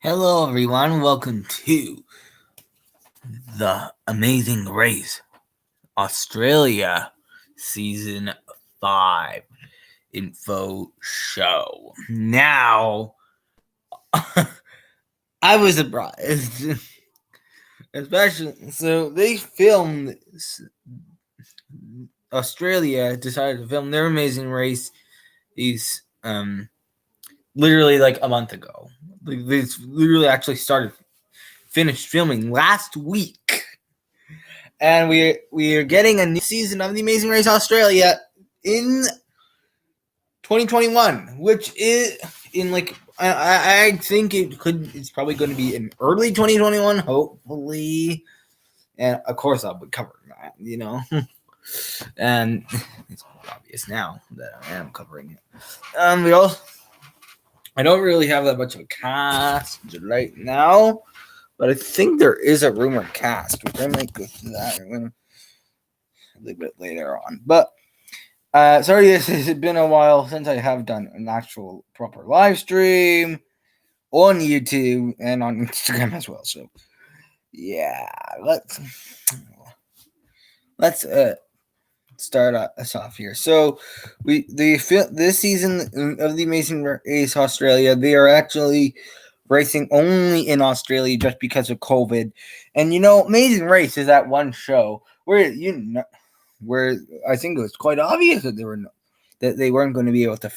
Hello, everyone. Welcome to the Amazing Race Australia Season 5 info show. Now, I was surprised, especially so they filmed. Australia decided to film their Amazing Race is literally like a month ago. Like, they literally actually finished filming last week. And we are getting a new season of The Amazing Race Australia in 2021, which is in I think it's probably going to be in early 2021, hopefully. And of course I'll be covering that, and it's obvious now that I am covering it. We also I don't really have that much of a cast right now, but I think there is a rumored cast, which I might go through that a little bit later on. But sorry, this has been a while since I have done an actual proper live stream on YouTube and on Instagram as well. So yeah, let's start us off here. So this season of the Amazing Race Australia, they are actually racing only in Australia just because of COVID. And Amazing Race is that one show where where I think it was quite obvious that they weren't going to be able to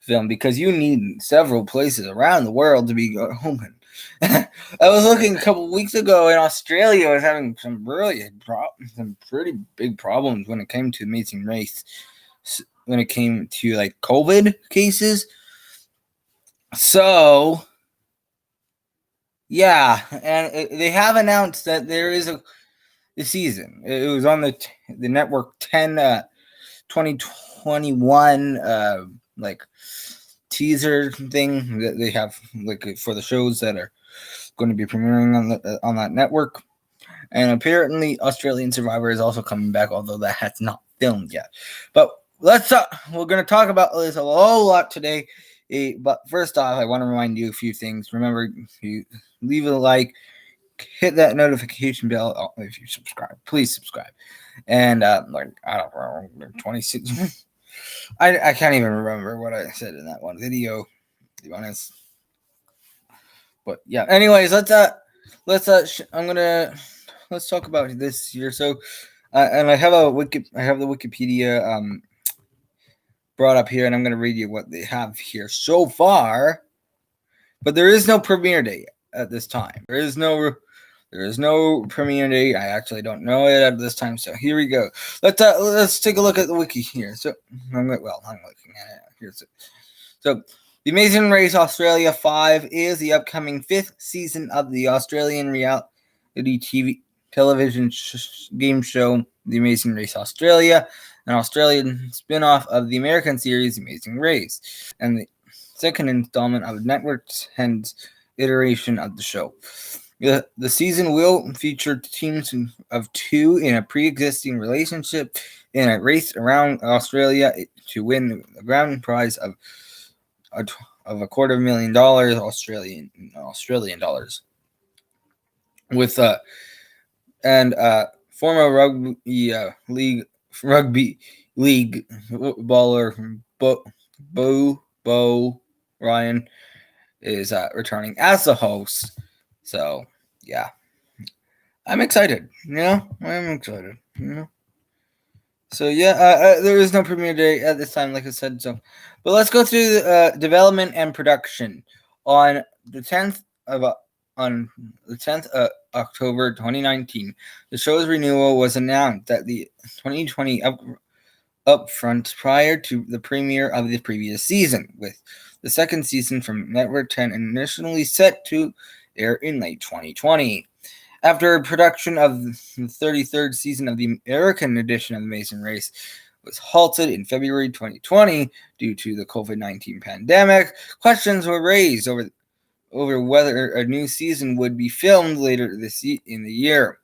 film because you need several places around the world to be open. I was looking a couple weeks ago in Australia. I was having some pretty big problems when it came to Amazing Race, when it came to like COVID cases. So yeah, and they have announced that there is a season. It was on the network 10 2021 like teaser thing that they have like for the shows that are going to be premiering on that network. And apparently Australian Survivor is also coming back, although that has not filmed yet. But we're going to talk about this a whole lot today. But first off, I want to remind you a few things. Remember, you leave a like, hit that notification bell if you subscribe. Please subscribe. And I don't know, 26. I can't even remember what I said in that one video, to be honest. But yeah. Anyways, let's talk about this here. So, and I have the Wikipedia brought up here, and I'm gonna read you what they have here so far. But there is no premiere date at this time. There is no premiere date. I actually don't know it at this time. So here we go. Let's take a look at the wiki here. So I'm looking at it here. So The Amazing Race Australia 5 is the upcoming 5th season of the Australian reality television game show The Amazing Race Australia, an Australian spin-off of the American series The Amazing Race, and the second installment of Network 10's iteration of the show. The season will feature teams of two in a pre-existing relationship in a race around Australia to win the grand prize of $250,000 Australian dollars. With former rugby league baller Bo Ryan is returning as the host. So yeah, I'm excited. I'm excited. So yeah, there is no premiere date at this time, like I said. So, but let's go through the development and production. On the 10th of October 2019, the show's renewal was announced at the 2020 upfront prior to the premiere of the previous season, with the second season from Network 10 initially set to air in late 2020. After production of the 33rd season of the American edition of Amazing Race was halted in February 2020 due to the COVID-19 pandemic, questions were raised over whether a new season would be filmed later in the year.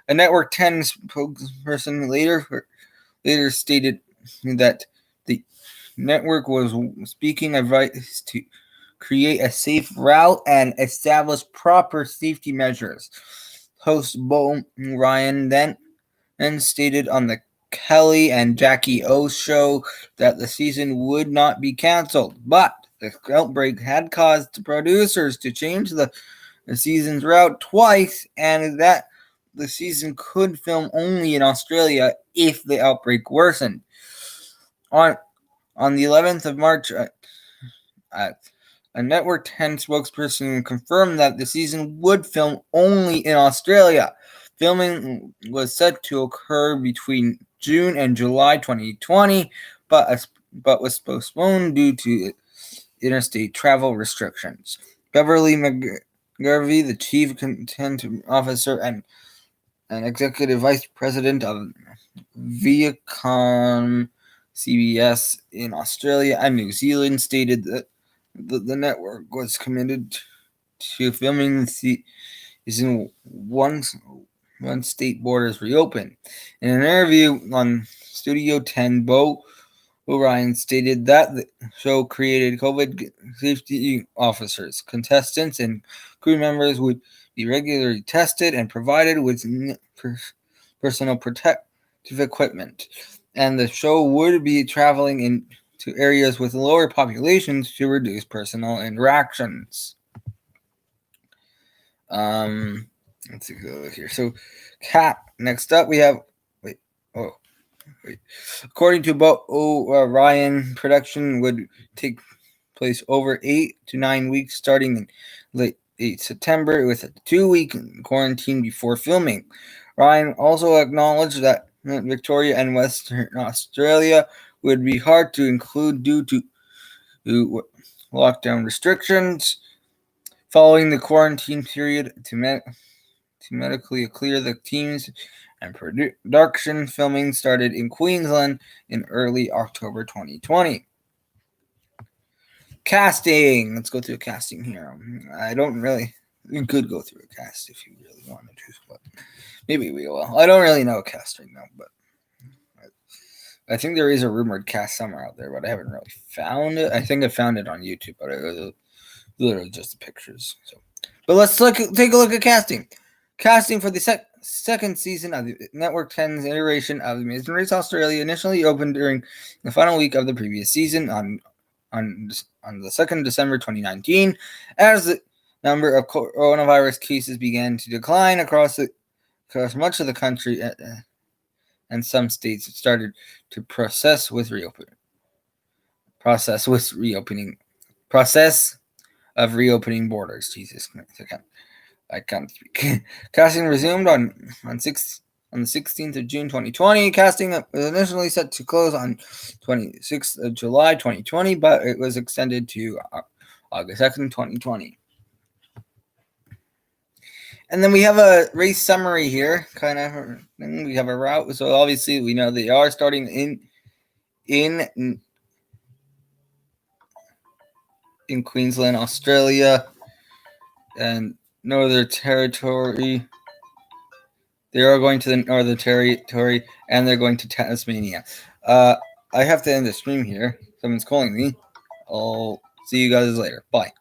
A Network 10 spokesperson later stated that the network was speaking advice to create a safe route and establish proper safety measures. Host Bo Ryan then stated on the Kelly and Jackie O show that the season would not be canceled, but the outbreak had caused the producers to change the season's route twice, and that the season could film only in Australia if the outbreak worsened. On the 11th of March, a Network 10 spokesperson confirmed that the season would film only in Australia. Filming was set to occur between June and July 2020, but was postponed due to interstate travel restrictions. Beverly McGarvey, the chief content officer and executive vice president of Viacom CBS in Australia and New Zealand, stated that the network was committed to filming the season once state borders reopen. In an interview on Studio 10, Bo O'Ryan stated that the show created COVID safety officers. Contestants and crew members would be regularly tested and provided with personal protective equipment. And the show would be traveling into areas with lower populations to reduce personal interactions. Let's take a look here. So, next up we have. According to Bo Ryan, production would take place over 8 to 9 weeks, starting in late September, with a 2-week quarantine before filming. Ryan also acknowledged that Victoria and Western Australia would be hard to include due to lockdown restrictions. Following the quarantine period to medically clear the teams and production, filming started in Queensland in early October 2020. Casting. Let's go through casting here. We could go through a cast if you really wanted to, but maybe we will. I don't really know a cast right now, but I think there is a rumored cast somewhere out there, but I haven't really found it. I think I found it on YouTube, but it was literally just the pictures. But let's take a look at casting. Casting for the second season of the Network 10's iteration of The Amazing Race Australia initially opened during the final week of the previous season on the 2nd December 2019, as the number of coronavirus cases began to decline across much of the country, and some states started to process of reopening borders. Jesus Christ, I can't speak. Casting resumed on the 16th of June 2020. Casting was initially set to close on 26th of July 2020, but it was extended to August 2nd, 2020. And then we have a race summary here, kind of. We have a route, so obviously we know they are starting in Queensland, Australia, and Northern Territory. They are going to the Northern Territory, and they're going to Tasmania. I have to end the stream here. Someone's calling me. I'll see you guys later. Bye.